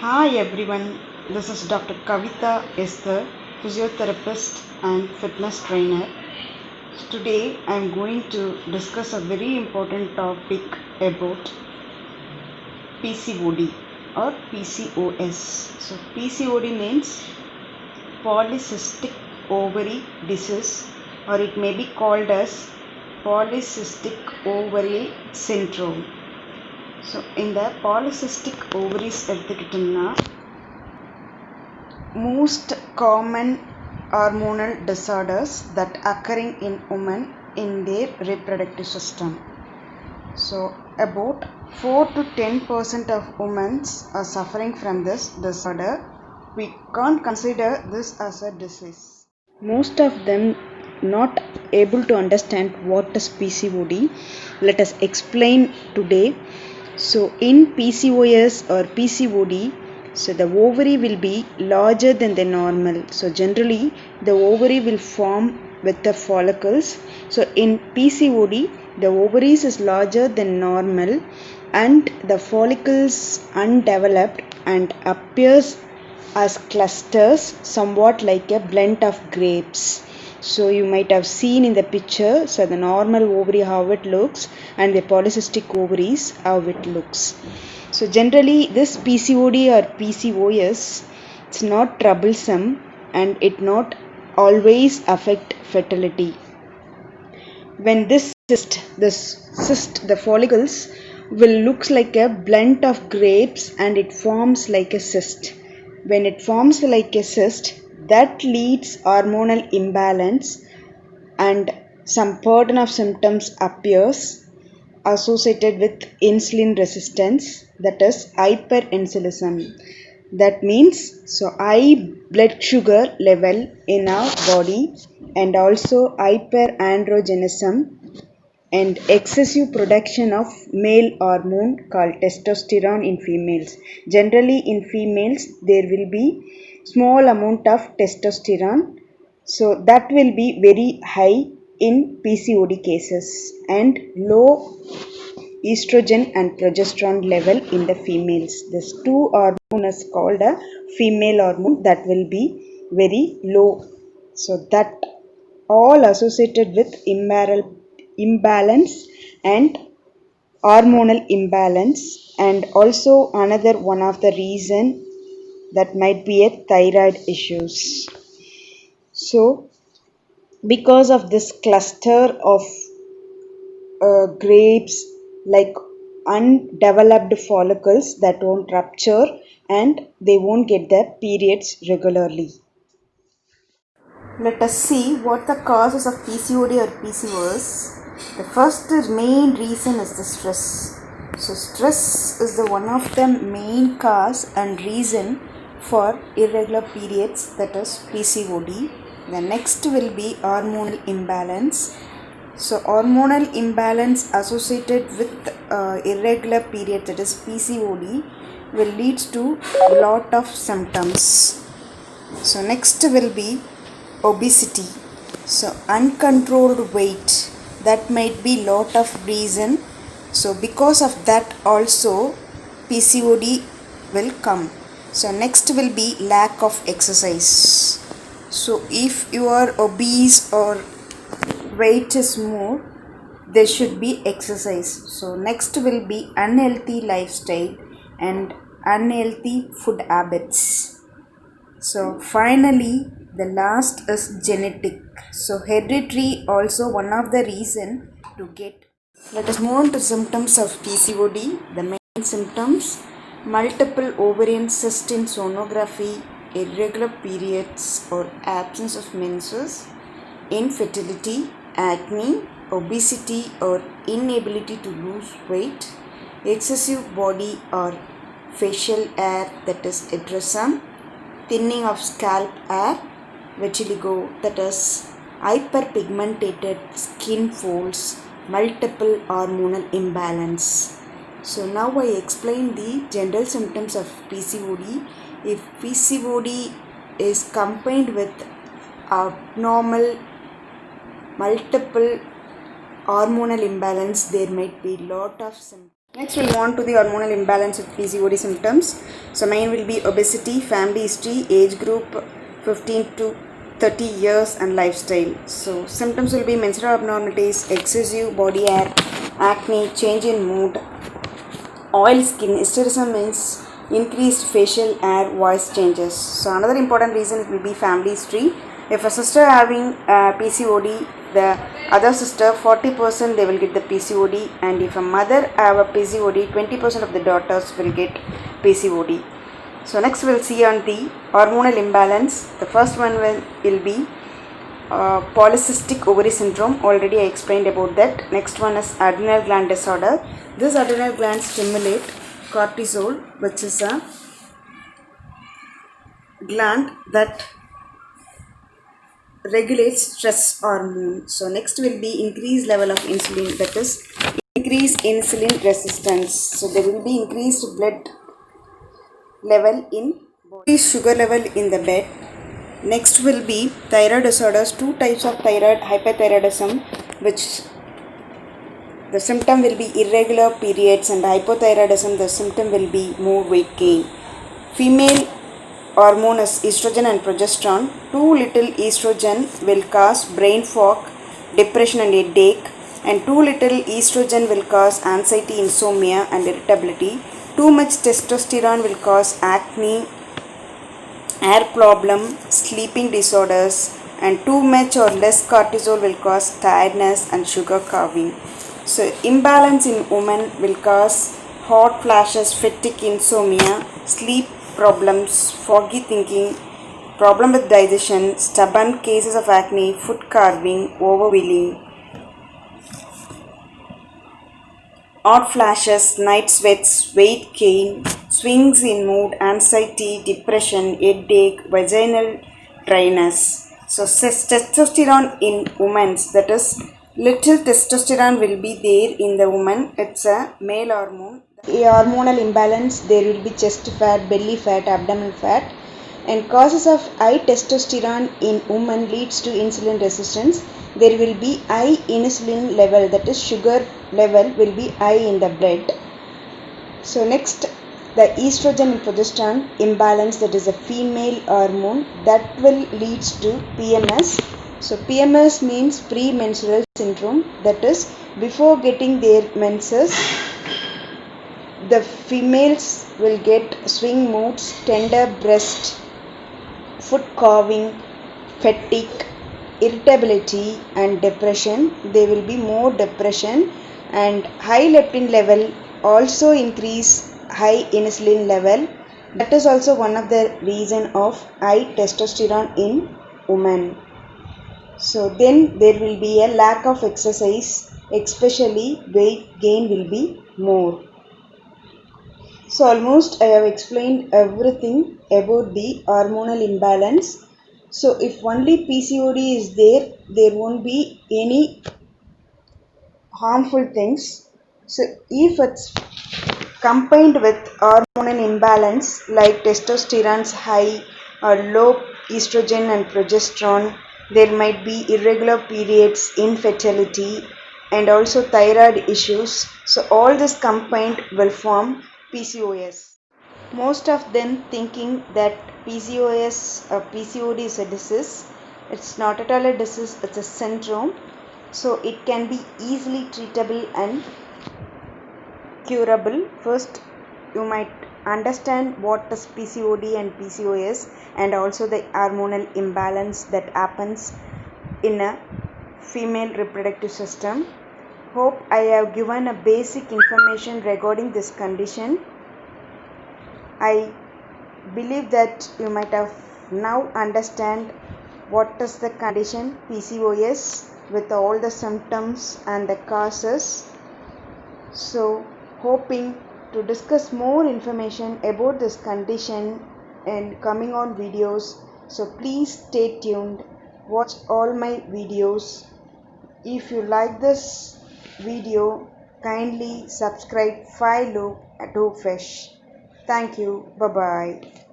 Hi everyone, this is Dr. Kavita Esther, physiotherapist and fitness trainer. Today I am going to discuss a very important topic about PCOD or PCOS. So PCOD means polycystic ovary disease, or it may be called as polycystic ovary syndrome. So இந்த polycystic ovaries எடுத்துக்கிட்டோம்னா most common hormonal disorders that occurring in women in their reproductive system. So about 4 to 10% of women are suffering from this disorder. We can't consider this as a disease. Most of them not able to understand what is PCOD. Let us explain today. So in PCOS or PCOD, so the ovary will be larger than the normal. So generally the ovary will form with the follicles. So in PCOD the ovaries is larger than normal and the follicles undeveloped and appears as clusters, somewhat like a blend of grapes. So you might have seen in the picture, so the normal ovary how it looks and the polycystic ovaries how it looks. So generally this PCOD or PCOS, it's not troublesome and it not always affect fertility. When this cyst, the follicles will looks like a blend of grapes and it forms like a cyst. When it forms like a cyst, that leads hormonal imbalance and some pattern of symptoms appears associated with insulin resistance, that is hyperinsulinism. That means so high blood sugar level in our body and also hyperandrogenism and excessive production of male hormone called testosterone in females. Generally in females there will be small amount of testosterone, so that will be very high in PCOD cases, and low estrogen and progesterone level in the females. This two hormone is called a female hormone, that will be very low. So that all associated with imbalance and hormonal imbalance, and also another one of the reason that might be a thyroid issues. So because of this cluster of grapes like undeveloped follicles that won't rupture and they won't get their periods regularly. Let us see what the causes of PCOD or PCOS. The first main reason is the stress. So stress is the one of the main cause and reason for irregular periods, that is PCOD. The next will be hormonal imbalance. So hormonal imbalance associated with irregular period, that is PCOD, will lead to lot of symptoms. So next will be obesity. So uncontrolled weight, that might be lot of reason. So because of that also PCOD will come. So next will be lack of exercise. So if you are obese or weight is more, there should be exercise. So next will be unhealthy lifestyle and unhealthy food habits. So finally the last is genetic. So hereditary also one of the reason to get. Let us move on to symptoms of PCOD. The main symptoms: multiple ovarian cysts in sonography, irregular periods or absence of menses, infertility, acne, obesity or inability to lose weight, excessive body or facial hair, that is edrysum, thinning of scalp hair, vitiligo, that is hyperpigmented skin folds, multiple hormonal imbalance. So now I explain the general symptoms of PCOD. If PCOD is combined with abnormal multiple hormonal imbalance, there might be lot of symptoms. Next, we'll move on to the hormonal imbalance with PCOD symptoms. So, main will be obesity, family history, age group 15 to 30 years, and lifestyle. So, symptoms will be menstrual abnormalities, excessive body hair, acne, change in mood, oil skin. Hysterism means increased facial hair, voice changes. So, another important reason will be family history. If a sister having PCOD, the other sister 40% they will get the PCOD, and if a mother have a PCOD, 20% of the daughters will get PCOD. So next we'll see on the hormonal imbalance. The first one will be polycystic ovary syndrome. Already I explained about that. Next one is adrenal gland disorder. This adrenal gland stimulate cortisol, which is a gland that regulates stress hormone. So next will be increased level of insulin, that is increased insulin resistance. So there will be increased blood level in body, sugar level in the blood. Next will be thyroid disorders. Two types of thyroid: hyperthyroidism, which the symptom will be irregular periods, and hypothyroidism, the symptom will be more weight gain. Female hormone is estrogen and progesterone. Too little estrogen will cause brain fog, depression and headache, and too little estrogen will cause anxiety, insomnia and irritability. Too much testosterone will cause acne, hair problem, sleeping disorders, and too much or less cortisol will cause tiredness and sugar craving. So imbalance in women will cause hot flashes, fatigue, insomnia, sleep problems, foggy thinking, problem with digestion, stubborn cases of acne, food carving, overwhelming, hot flashes, night sweats, weight gain, swings in mood, anxiety, depression, headache, vaginal dryness. So testosterone in women, that is little testosterone will be there in the woman. It's a male hormone. A hormonal imbalance, there will be chest fat, belly fat, abdominal fat, and causes of high testosterone in women leads to insulin resistance. There will be high insulin level, that is sugar level will be high in the blood. So next, the estrogen and progesterone imbalance, that is a female hormone, that will leads to PMS. So PMS means premenstrual syndrome, that is before getting their menses, the females will get swing moods, tender breast, foot carving, fatigue, irritability and depression. There will be more depression, and high leptin level also increase high insulin level. That is also one of the reason of high testosterone in women. So then there will be a lack of exercise, especially weight gain will be more. So almost I have explained everything about the hormonal imbalance. So if only PCOD is there, there won't be any harmful things. So if it's combined with hormonal imbalance like testosterone's high or low estrogen and progesterone, there might be irregular periods, infertility, and also thyroid issues. So all this combined will form PCOS. Most of them thinking that PCOS or PCOD is a disease. It's not at all a disease, it's a syndrome. So it can be easily treatable and curable. First, you might understand what is PCOD and PCOS, and also the hormonal imbalance that happens in a female reproductive system. Hope I have given a basic information regarding this condition. I believe that you might have now understand what is the condition PCOS with all the symptoms and the causes. So hoping to discuss more information about this condition and coming on videos. So please stay tuned, watch all my videos. If you like this video, kindly subscribe Filoop to Fish. Thank you. Bye bye.